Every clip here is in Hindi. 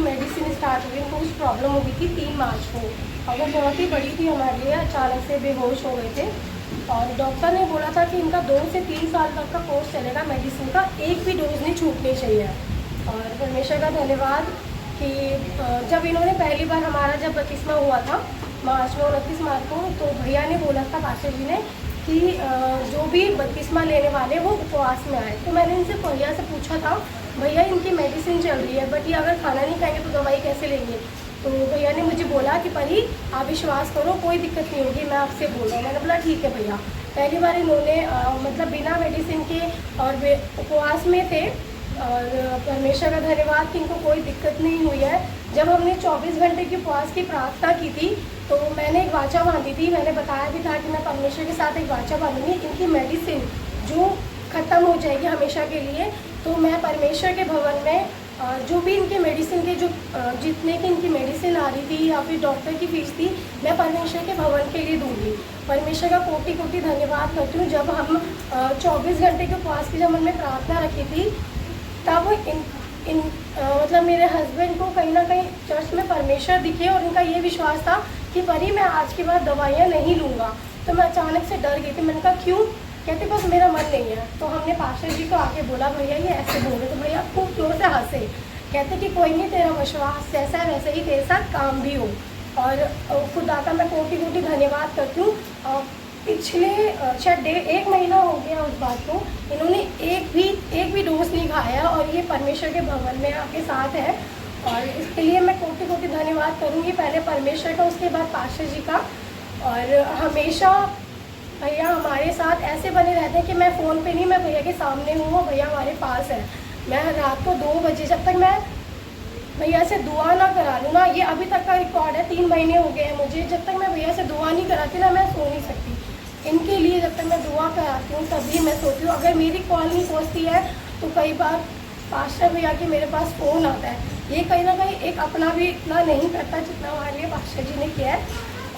मेडिसिन स्टार्ट हुई, उनको कुछ प्रॉब्लम हो गई थी 3 मार्च को, और वो बहुत ही बड़ी थी हमारे लिए। अचानक से बेहोश हो गए थे और डॉक्टर ने बोला था कि इनका 2 से 3 साल तक का कोर्स चलेगा मेडिसिन का, एक भी डोज नहीं छूटनी चाहिए। और परमेश्वर का धन्यवाद कि जब इन्होंने पहली बार हमारा जब बपतिस्मा हुआ था मार्च में 29 मार्च को, तो भैया ने बोला था, पास्टर जी ने, कि जो भी बपतिस्मा लेने वाले वो उपवास में आए। तो मैंने इनसे भैया से पूछा था, भैया इनकी मेडिसिन चल रही है बट ये अगर खाना नहीं खाएंगे तो दवाई कैसे लेंगे? तो भैया ने मुझे बोला कि परी आप विश्वास करो, कोई दिक्कत नहीं होगी, मैं आपसे बोल रहा हूँ। मैंने बोला ठीक है भैया। पहली बार इन्होंने मतलब बिना मेडिसिन के और वे उपवास में थे, और परमेश्वर का धन्यवाद कि इनको कोई दिक्कत नहीं हुई है। जब हमने 24 घंटे की उपवास की प्रार्थना की थी तो मैंने एक वाचा बांधी थी, मैंने बताया भी था कि मैं परमेश्वर के साथ एक वाचा बांधूंगी, इनकी मेडिसिन जो ख़त्म हो जाएगी हमेशा के लिए, तो मैं परमेश्वर के भवन में जो भी इनके मेडिसिन के जो जितने की इनकी मेडिसिन आ रही थी या फिर डॉक्टर की फीस थी, मैं परमेश्वर के भवन के लिए दूंगी। परमेश्वर का कोटि कोटि धन्यवाद करती हूँ। जब हम 24 घंटे के उपवास की जब हमने प्रार्थना रखी थी, तब मतलब मेरे हस्बैंड को कहीं ना कहीं चर्च में परमेश्वर दिखे और उनका ये विश्वास था कि परी मैं आज के बाद दवाइयाँ नहीं लूँगा। तो मैं अचानक से डर गई थी। मैंने कहा क्यों? कहते बस मेरा मन नहीं है। तो हमने पास्टर जी को आके बोला, भैया ये ऐसे बोले, तो भैया खूब जोर से हंसे, कहते कि कोई नहीं, तेरा विश्वास जैसा है वैसे ही तेरे साथ काम भी हो। और खुदा का मैं कोटि कोटि धन्यवाद करती हूँ। पिछले शायद 1 महीना हो गया उस बात को, इन्होंने एक भी डोज नहीं खाया और ये परमेश्वर के भवन में आपके साथ है। और इसके लिए मैं कोटि कोटि धन्यवाद करूँगी, पहले परमेश्वर का, उसके बाद पास्टर जी का। और हमेशा भैया हमारे साथ ऐसे बने रहते हैं कि मैं फ़ोन पे नहीं, मैं भैया के सामने हूँ और भैया हमारे पास है। मैं रात को 2 बजे, जब तक मैं भैया से दुआ ना करा लूँ ना, ये अभी तक का रिकॉर्ड है, 3 महीने हो गए हैं मुझे, जब तक मैं भैया से दुआ नहीं कराती ना मैं सो नहीं सकती। इनके लिए जब तक मैं दुआ कराती हूँ तभी मैं सोती हूँ। अगर मेरी कॉल नहीं पहुँचती है तो कई बार पास्टर भैया के मेरे पास फ़ोन आता है। ये कहीं ना कहीं एक अपना भी इतना नहीं करता जितना हमारे लिए पास्टर जी ने किया है।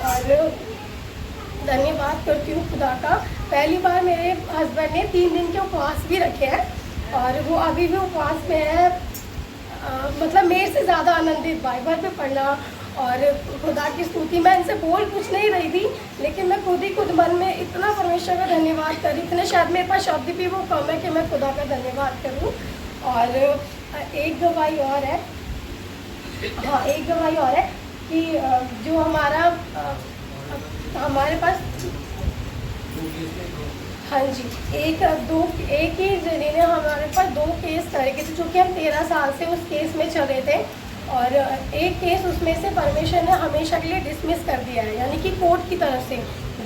और धन्यवाद करती हूँ खुदा का। पहली बार मेरे हस्बैंड ने 3 दिन के उपवास भी रखे हैं और वो अभी भी उपवास में है। मतलब मेरे से ज़्यादा आनंदित बाइबल पे पढ़ना और खुदा की स्तुति। मैं इनसे बोल कुछ नहीं रही थी, लेकिन मैं खुद ही खुद मन में इतना परमेश्वर का धन्यवाद करी, इतने शायद मेरे पास शब्द भी वो कम है कि मैं खुदा का धन्यवाद करूं। और एक गवाही और है, हाँ एक गवाही और है कि जो हमारे पास, हाँ जी, एक ही जने ने हमारे पास 2 केस करे थे, जो कि हम 13 साल से उस केस में चल रहे थे। और एक केस उसमें से परमेश्वर ने हमेशा के लिए डिसमिस कर दिया है, यानी कि कोर्ट की तरफ से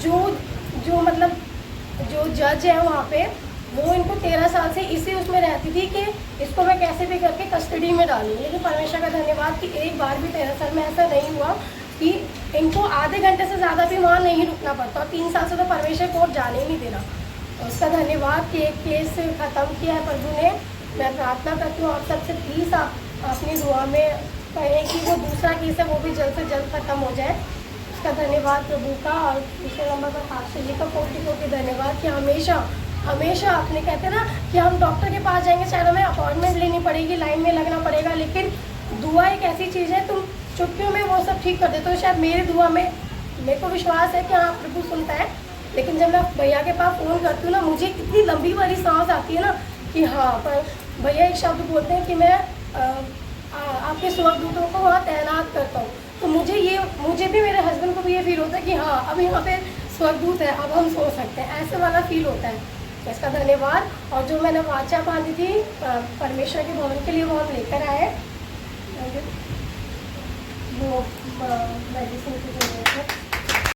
जो मतलब जो जज है वहाँ पे, वो इनको 13 साल से इसी उसमें रहती थी कि इसको मैं कैसे भी करके कस्टडी में डालूँ। लेकिन परमेश्वर का धन्यवाद कि एक बार भी 13 साल में ऐसा नहीं हुआ कि इनको आधे घंटे से ज़्यादा भी वहाँ नहीं रुकना पड़ता। और 3 साल से तो परमेश्वर कोर्ट जाने ही नहीं देना। उसका धन्यवाद कि एक केस ख़त्म किया है प्रभु ने। मैं प्रार्थना करती हूँ आप सबसे, प्लीज़ आप अपनी दुआ में कहें कि वो दूसरा केस है वो भी जल्द से जल्द ख़त्म हो जाए। उसका धन्यवाद प्रभु का। और दूसरे नंबर पर पास्टर जी का कोटि कोटि धन्यवाद कि हमेशा अपने कहते हैं ना कि हम डॉक्टर के पास जाएंगे, शायद हमें अपॉइंटमेंट लेनी पड़ेगी, लाइन में लगना पड़ेगा, लेकिन दुआ एक ऐसी चीज़ है, तुम चुटकियों में वो सब ठीक कर देते हो। शायद मेरी दुआ में मेरे को विश्वास है कि हाँ प्रभु सुनता है। लेकिन जब मैं भैया के पास फ़ोन करती हूँ ना, मुझे इतनी लंबी वाली सांस आती है ना कि हाँ, पर भैया एक शब्द बोलते हैं कि मैं आपके स्वर्गदूतों को वहाँ तैनात करता हूँ। तो मुझे भी मेरे हस्बैंड को भी ये फील होता है कि हाँ अब यहाँ पे स्वर्गदूत है, अब हम सो सकते हैं, ऐसे वाला फील होता है। तो इसका धन्यवाद। और जो मैंने वाचा बांधी थी परमेश्वर के भवन के लिए, वो हम लेकर आए।